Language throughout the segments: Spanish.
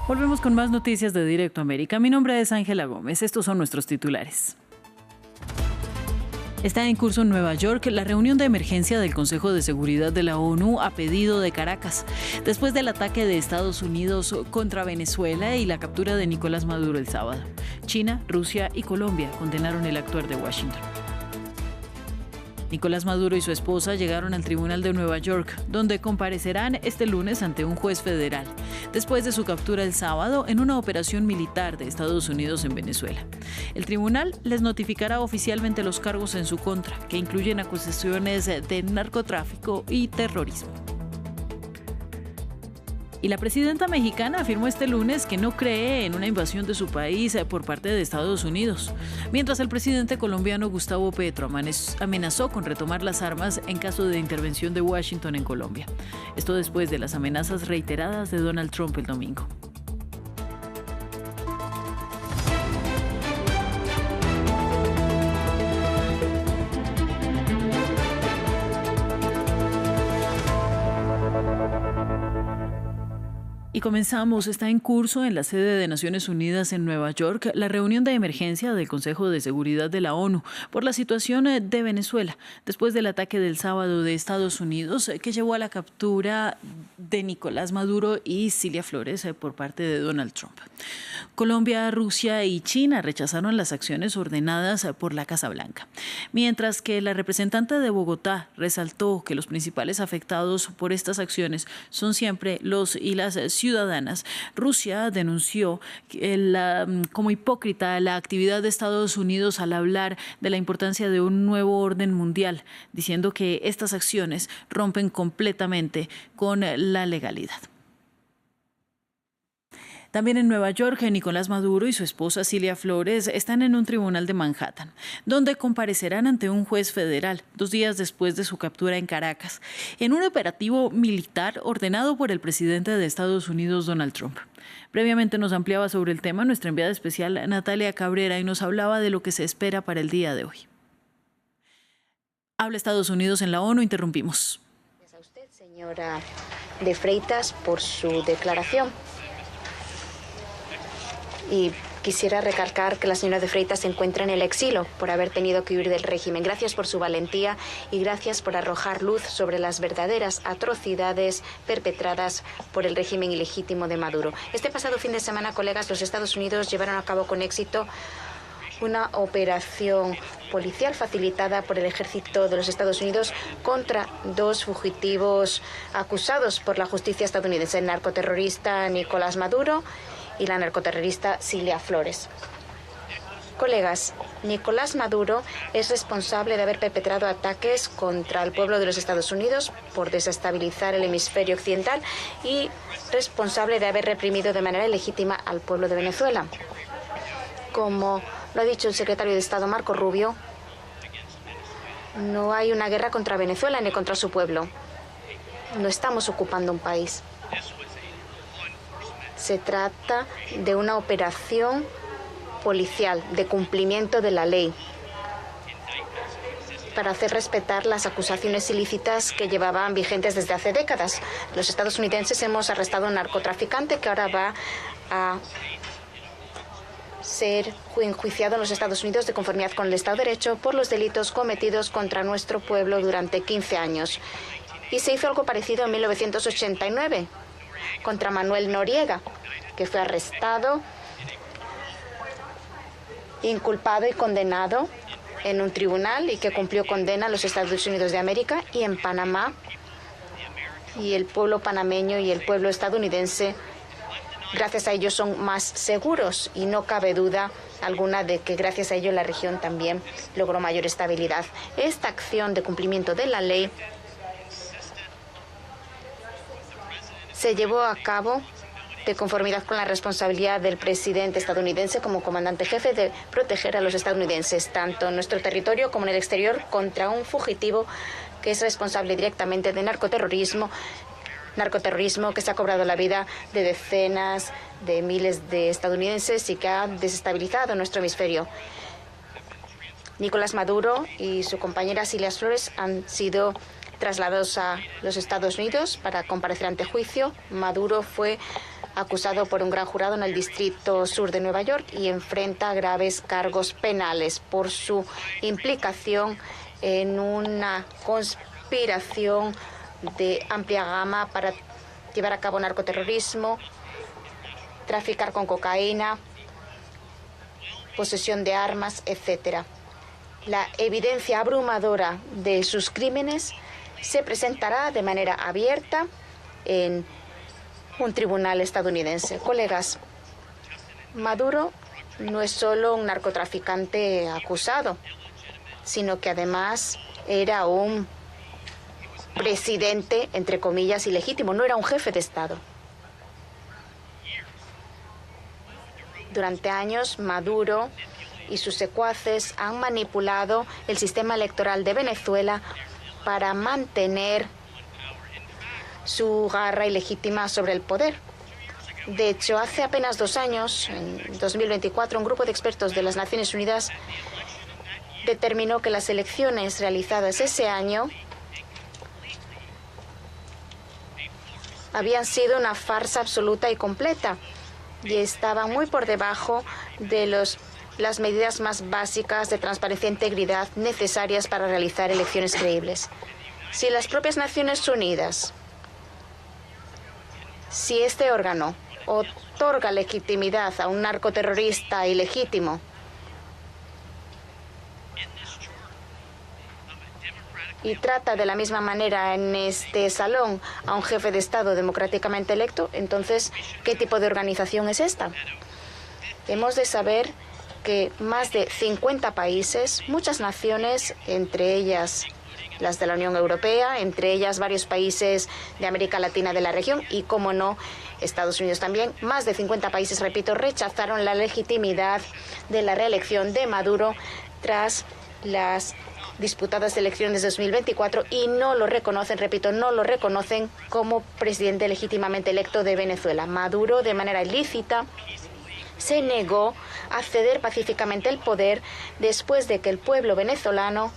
Volvemos con más noticias de Directo América. Mi nombre es Ángela Gómez. Estos son nuestros titulares. Está en curso en Nueva York la reunión de emergencia del Consejo de Seguridad de la ONU a pedido de Caracas, después del ataque de Estados Unidos contra Venezuela y la captura de Nicolás Maduro el sábado. China, Rusia y Colombia condenaron el actuar de Washington. Nicolás Maduro y su esposa llegaron al Tribunal de Nueva York, donde comparecerán este lunes ante un juez federal, después de su captura el sábado en una operación militar de Estados Unidos en Venezuela. El tribunal les notificará oficialmente los cargos en su contra, que incluyen acusaciones de narcotráfico y terrorismo. Y la presidenta mexicana afirmó este lunes que no cree en una invasión de su país por parte de Estados Unidos, mientras el presidente colombiano Gustavo Petro amenazó con retomar las armas en caso de intervención de Washington en Colombia. Esto después de las amenazas reiteradas de Donald Trump el domingo. Y comenzamos, está en curso en la sede de Naciones Unidas en Nueva York la reunión de emergencia del Consejo de Seguridad de la ONU por la situación de Venezuela, después del ataque del sábado de Estados Unidos que llevó a la captura de Nicolás Maduro y Cilia Flores por parte de Donald Trump. Colombia, Rusia y China rechazaron las acciones ordenadas por la Casa Blanca, mientras que la representante de Bogotá resaltó que los principales afectados por estas acciones son siempre los y las ciudadanas. Rusia denunció como hipócrita la actividad de Estados Unidos al hablar de la importancia de un nuevo orden mundial, diciendo que estas acciones rompen completamente con la legalidad. También en Nueva York, Nicolás Maduro y su esposa Cilia Flores están en un tribunal de Manhattan, donde comparecerán ante un juez federal 2 días después de su captura en Caracas, en un operativo militar ordenado por el presidente de Estados Unidos, Donald Trump. Previamente nos ampliaba sobre el tema nuestra enviada especial Natalia Cabrera y nos hablaba de lo que se espera para el día de hoy. Habla Estados Unidos en la ONU, interrumpimos. Gracias a usted, señora de Freitas, por su declaración. Y quisiera recalcar que la señora de Freitas se encuentra en el exilio por haber tenido que huir del régimen. Gracias por su valentía y gracias por arrojar luz sobre las verdaderas atrocidades perpetradas por el régimen ilegítimo de Maduro. Este pasado fin de semana, colegas, los Estados Unidos llevaron a cabo con éxito una operación policial facilitada por el ejército de los Estados Unidos contra 2 fugitivos acusados por la justicia estadounidense, el narcoterrorista Nicolás Maduro y la narcoterrorista Cilia Flores. Colegas, Nicolás Maduro es responsable de haber perpetrado ataques contra el pueblo de los Estados Unidos por desestabilizar el hemisferio occidental y responsable de haber reprimido de manera ilegítima al pueblo de Venezuela. Como lo ha dicho el secretario de Estado Marco Rubio, no hay una guerra contra Venezuela ni contra su pueblo. No estamos ocupando un país. Se trata de una operación policial de cumplimiento de la ley para hacer respetar las acusaciones ilícitas que llevaban vigentes desde hace décadas. Los estadounidenses hemos arrestado a un narcotraficante que ahora va a ser enjuiciado en los Estados Unidos de conformidad con el Estado de Derecho por los delitos cometidos contra nuestro pueblo durante 15 años. Y se hizo algo parecido en 1989. Contra Manuel Noriega, que fue arrestado, inculpado y condenado en un tribunal y que cumplió condena en los Estados Unidos de América y en Panamá. Y el pueblo panameño y el pueblo estadounidense, gracias a ellos, son más seguros y no cabe duda alguna de que gracias a ello la región también logró mayor estabilidad. Esta acción de cumplimiento de la ley se llevó a cabo de conformidad con la responsabilidad del presidente estadounidense como comandante jefe de proteger a los estadounidenses, tanto en nuestro territorio como en el exterior, contra un fugitivo que es responsable directamente de narcoterrorismo que se ha cobrado la vida de decenas de miles de estadounidenses y que ha desestabilizado nuestro hemisferio. Nicolás Maduro y su compañera Cilia Flores han sido trasladados a los Estados Unidos para comparecer ante juicio. Maduro fue acusado por un gran jurado en el Distrito Sur de Nueva York y enfrenta graves cargos penales por su implicación en una conspiración de amplia gama para llevar a cabo narcoterrorismo, traficar con cocaína, posesión de armas, etc. La evidencia abrumadora de sus crímenes se presentará de manera abierta en un tribunal estadounidense. Colegas, Maduro no es solo un narcotraficante acusado, sino que además era un presidente, entre comillas, ilegítimo. No era un jefe de Estado. Durante años, Maduro y sus secuaces han manipulado el sistema electoral de Venezuela para mantener su garra ilegítima sobre el poder. De hecho, hace apenas 2 años, en 2024, un grupo de expertos de las Naciones Unidas determinó que las elecciones realizadas ese año habían sido una farsa absoluta y completa y estaban muy por debajo de las medidas más básicas de transparencia e integridad necesarias para realizar elecciones creíbles. Si las propias Naciones Unidas, si este órgano otorga legitimidad a un narcoterrorista ilegítimo y trata de la misma manera en este salón a un jefe de Estado democráticamente electo, entonces, ¿qué tipo de organización es esta? Hemos de saber que más de 50 países, muchas naciones, entre ellas las de la Unión Europea, entre ellas varios países de América Latina de la región y, como no, Estados Unidos también, más de 50 países, repito, rechazaron la legitimidad de la reelección de Maduro tras las disputadas elecciones de 2024 y no lo reconocen, repito, no lo reconocen como presidente legítimamente electo de Venezuela. Maduro, de manera ilícita, se negó a ceder pacíficamente el poder después de que el pueblo venezolano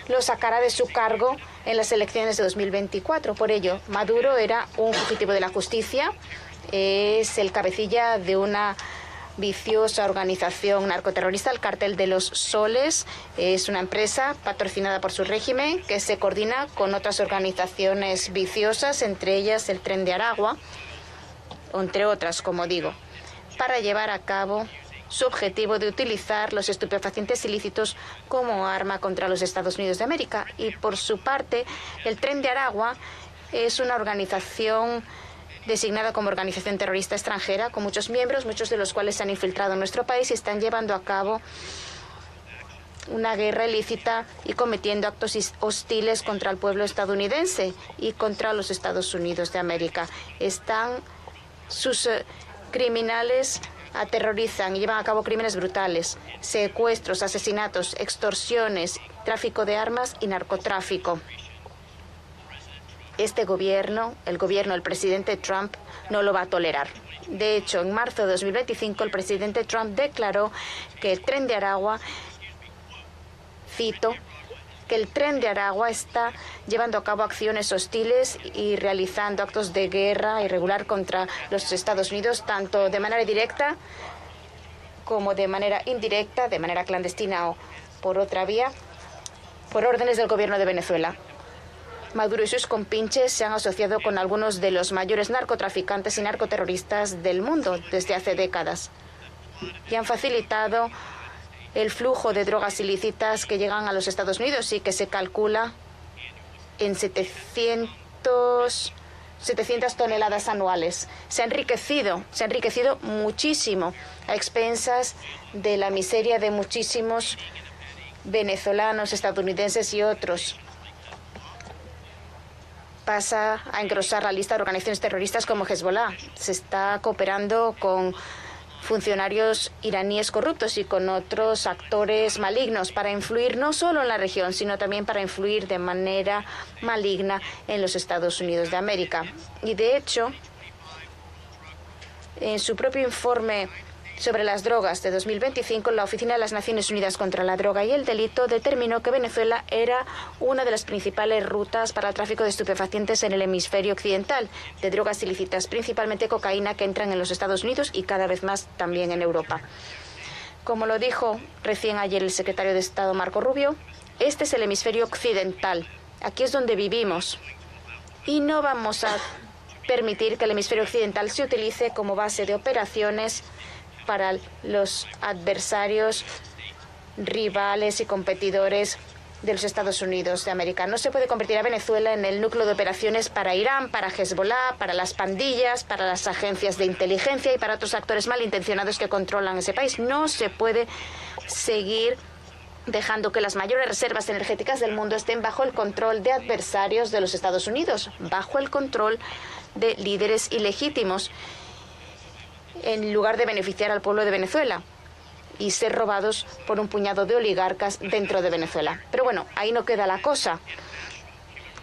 lo sacara de su cargo en las elecciones de 2024. Por ello, Maduro era un fugitivo de la justicia, es el cabecilla de una viciosa organización narcoterrorista, el Cártel de los Soles. Es una empresa patrocinada por su régimen que se coordina con otras organizaciones viciosas, entre ellas el Tren de Aragua, entre otras, como digo, para llevar a cabo su objetivo de utilizar los estupefacientes ilícitos como arma contra los Estados Unidos de América. Y por su parte, el Tren de Aragua es una organización designada como organización terrorista extranjera, con muchos miembros, muchos de los cuales se han infiltrado en nuestro país y están llevando a cabo una guerra ilícita y cometiendo actos hostiles contra el pueblo estadounidense y contra los Estados Unidos de América. Sus criminales aterrorizan y llevan a cabo crímenes brutales, secuestros, asesinatos, extorsiones, tráfico de armas y narcotráfico. Este gobierno, el gobierno del presidente Trump, no lo va a tolerar. De hecho, en marzo de 2025, el presidente Trump declaró que el Tren de Aragua, cito, que el Tren de Aragua está llevando a cabo acciones hostiles y realizando actos de guerra irregular contra los Estados Unidos, tanto de manera directa como de manera indirecta, de manera clandestina o por otra vía, por órdenes del gobierno de Venezuela. Maduro y sus compinches se han asociado con algunos de los mayores narcotraficantes y narcoterroristas del mundo desde hace décadas y han facilitado el flujo de drogas ilícitas que llegan a los Estados Unidos y que se calcula en 700 toneladas anuales. Se ha enriquecido muchísimo a expensas de la miseria de muchísimos venezolanos, estadounidenses y otros. Pasa a engrosar la lista de organizaciones terroristas como Hezbollah. Se está cooperando con funcionarios iraníes corruptos y con otros actores malignos para influir no solo en la región, sino también para influir de manera maligna en los Estados Unidos de América. Y de hecho, en su propio informe sobre las drogas de 2025, la Oficina de las Naciones Unidas contra la Droga y el Delito determinó que Venezuela era una de las principales rutas para el tráfico de estupefacientes en el hemisferio occidental, de drogas ilícitas, principalmente cocaína, que entran en los Estados Unidos y cada vez más también en Europa. Como lo dijo recién ayer el secretario de Estado Marco Rubio, este es el hemisferio occidental. Aquí es donde vivimos. Y no vamos a permitir que el hemisferio occidental se utilice como base de operaciones para los adversarios, rivales y competidores de los Estados Unidos de América. No se puede convertir a Venezuela en el núcleo de operaciones para Irán, para Hezbollah, para las pandillas, para las agencias de inteligencia y para otros actores malintencionados que controlan ese país. No se puede seguir dejando que las mayores reservas energéticas del mundo estén bajo el control de adversarios de los Estados Unidos, bajo el control de líderes ilegítimos, en lugar de beneficiar al pueblo de Venezuela y ser robados por un puñado de oligarcas dentro de Venezuela. Pero bueno, ahí no queda la cosa.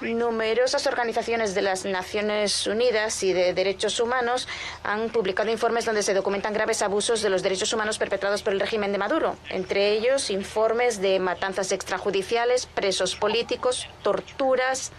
Numerosas organizaciones de las Naciones Unidas y de derechos humanos han publicado informes donde se documentan graves abusos de los derechos humanos perpetrados por el régimen de Maduro, entre ellos informes de matanzas extrajudiciales, presos políticos, torturas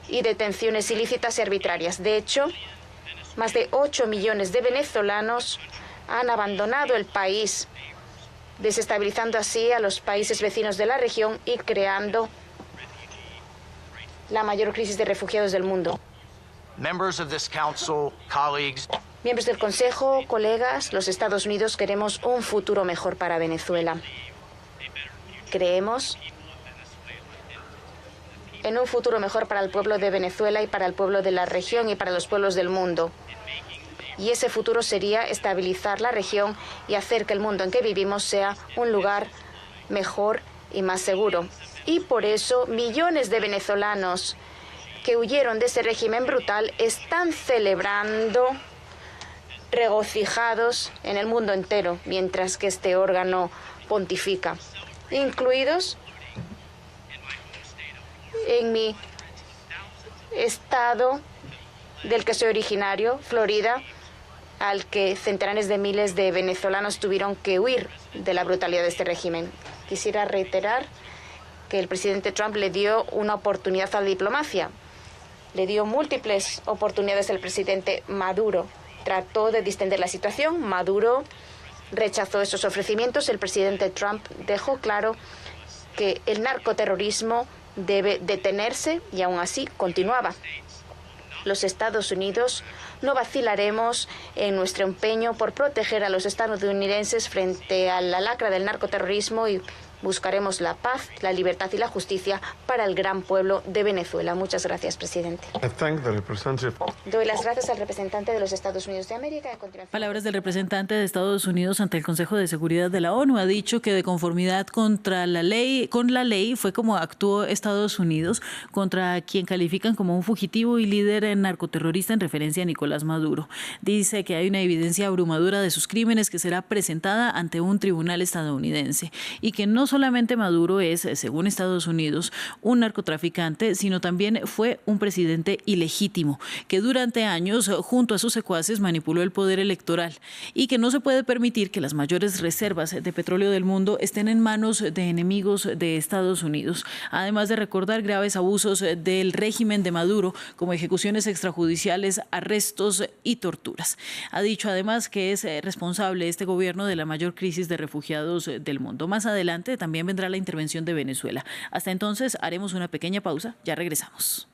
y detenciones ilícitas y arbitrarias. De hecho, más de 8 millones de venezolanos han abandonado el país, desestabilizando así a los países vecinos de la región y creando la mayor crisis de refugiados del mundo. Miembros del Consejo, colegas, los Estados Unidos queremos un futuro mejor para Venezuela. Creemos en un futuro mejor para el pueblo de Venezuela y para el pueblo de la región y para los pueblos del mundo. Y ese futuro sería estabilizar la región y hacer que el mundo en que vivimos sea un lugar mejor y más seguro. Y por eso millones de venezolanos que huyeron de ese régimen brutal están celebrando regocijados en el mundo entero, mientras que este órgano pontifica, incluidos en mi estado del que soy originario, Florida, al que centenares de miles de venezolanos tuvieron que huir de la brutalidad de este régimen. Quisiera reiterar que el presidente Trump le dio una oportunidad a la diplomacia. Le dio múltiples oportunidades al presidente Maduro. Trató de distender la situación. Maduro rechazó esos ofrecimientos. El presidente Trump dejó claro que el narcoterrorismo debe detenerse y aún así continuaba. Los Estados Unidos no vacilaremos en nuestro empeño por proteger a los estadounidenses frente a la lacra del narcoterrorismo y buscaremos la paz, la libertad y la justicia para el gran pueblo de Venezuela. Muchas gracias, presidente. Doy las gracias al representante de los Estados Unidos de América. Palabras del representante de Estados Unidos ante el Consejo de Seguridad de la ONU. Ha dicho que de conformidad con la ley fue como actuó Estados Unidos contra quien califican como un fugitivo y líder narcoterrorista en referencia a Nicolás Maduro. Dice que hay una evidencia abrumadora de sus crímenes que será presentada ante un tribunal estadounidense y que no solamente Maduro es, según Estados Unidos, un narcotraficante, sino también fue un presidente ilegítimo, que durante años, junto a sus secuaces, manipuló el poder electoral y que no se puede permitir que las mayores reservas de petróleo del mundo estén en manos de enemigos de Estados Unidos, además de recordar graves abusos del régimen de Maduro, como ejecuciones extrajudiciales, arrestos y torturas. Ha dicho además que es responsable este gobierno de la mayor crisis de refugiados del mundo. Más adelante también vendrá la intervención de Venezuela. Hasta entonces haremos una pequeña pausa, ya regresamos.